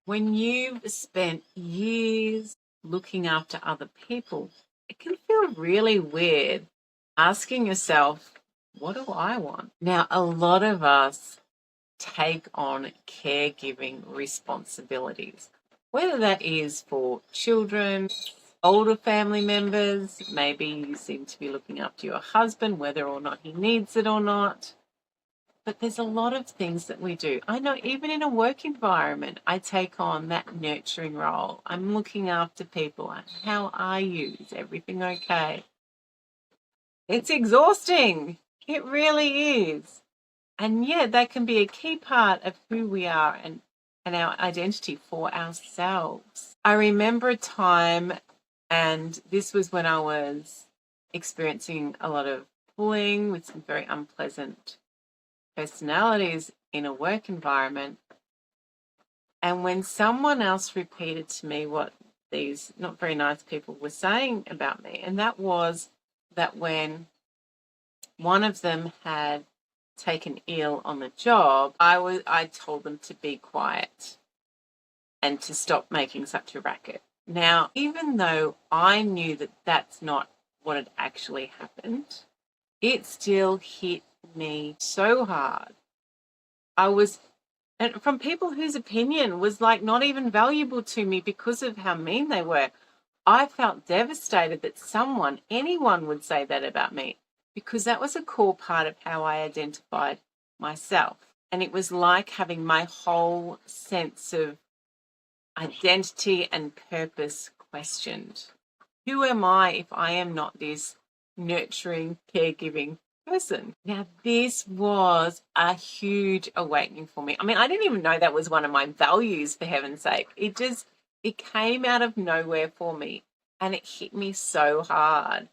When you've spent years looking after other people, it can feel really weird asking yourself, what do I want? Now, a lot of us take on caregiving responsibilities, whether that is for children, older family members, maybe you seem to be looking after your husband, whether or not he needs it or not. But there's a lot of things that we do. I know even in a work environment, I take on that nurturing role. I'm looking after people. How are you? Is everything okay? It's exhausting. It really is. And yeah, that can be a key part of who we are and our identity for ourselves. I remember a time, and this was when I was experiencing a lot of bullying with some very unpleasant personalities in a work environment. And when someone else repeated to me what these not very nice people were saying about me, and that was that when one of them had taken ill on the job, I told them to be quiet and to stop making such a racket. Now, even though I knew that that's not what had actually happened, it still hit me so hard. And from people whose opinion was like not even valuable to me because of how mean they were. I felt devastated that anyone would say that about me, because that was a core part of how I identified myself. And it was like having my whole sense of identity and purpose questioned. Who am I if I am not this nurturing, caregiving person? Now, this was a huge awakening for me. I mean, I didn't even know that was one of my values, for heaven's sake. It came out of nowhere for me, and it hit me so hard.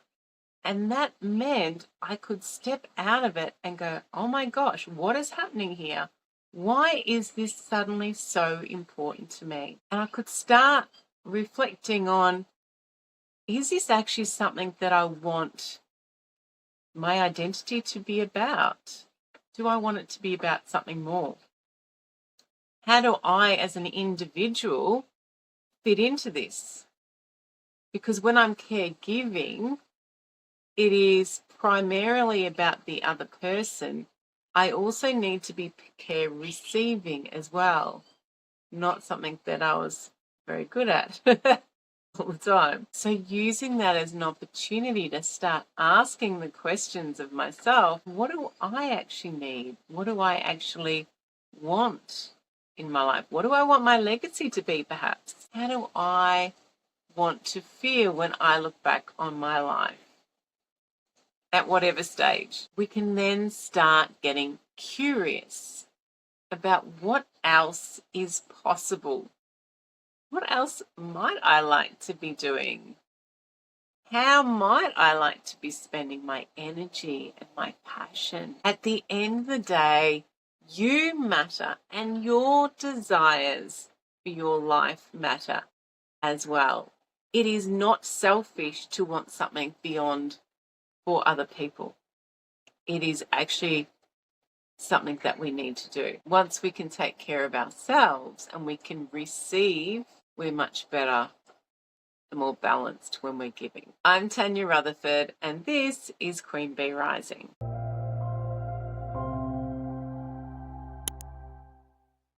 And that meant I could step out of it and go, oh my gosh, what is happening here? Why is this suddenly so important to me? And I could start reflecting on, is this actually something that I want my identity to be about? Do I want it to be about something more? How do I, as an individual, fit into this? Because when I'm caregiving, it is primarily about the other person. I also need to be care receiving as well, not something that I was very good at all the time. So using that as an opportunity to start asking the questions of myself, what do I actually need? What do I actually want in my life? What do I want my legacy to be, perhaps? How do I want to feel when I look back on my life? At whatever stage, we can then start getting curious about what else is possible. What else might I like to be doing? How might I like to be spending my energy and my passion? At the end of the day, you matter, and your desires for your life matter as well. It is not selfish to want something beyond for other people. It is actually something that we need to do. Once we can take care of ourselves and we can receive, we're much better and more balanced when we're giving. I'm Tanya Rutherford, and this is Queen Bee Rising.